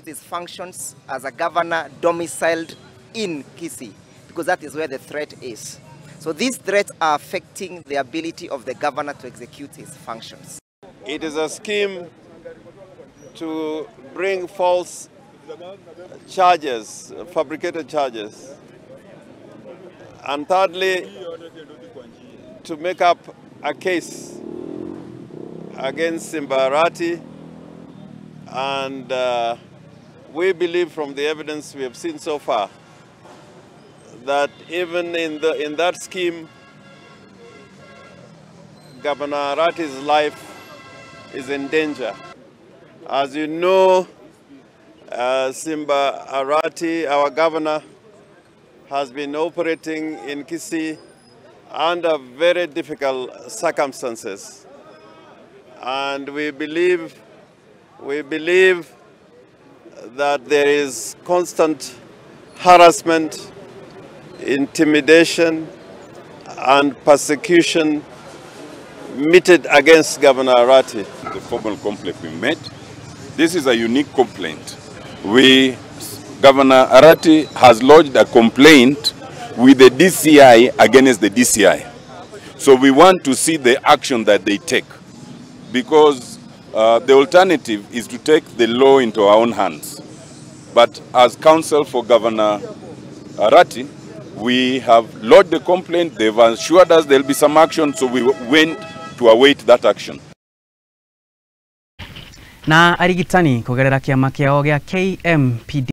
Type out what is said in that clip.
his functions as a governor domiciled in Kisii, because that is where the threat is. So these threats are affecting the ability of the governor to execute his functions. It is a scheme to bring false charges, fabricated charges. And thirdly, to make up a case against Simba Arati. And we believe from the evidence we have seen so far that even in that scheme, Governor Arati's life is in danger. As you know, Simba Arati, our governor, has been operating in Kisii under very difficult circumstances. And we believe that there is constant harassment, intimidation, and persecution meted against Governor Arati. The formal complaint we made, this is a unique complaint. Governor Arati has lodged a complaint with the DCI against the DCI. So we want to see the action that they take, because the alternative is to take the law into our own hands. But as counsel for Governor Arati, we have lodged the complaint. They've assured us there will be some action, so we went to await that action. Na arigitani kugerera kiama kiao gia KMPD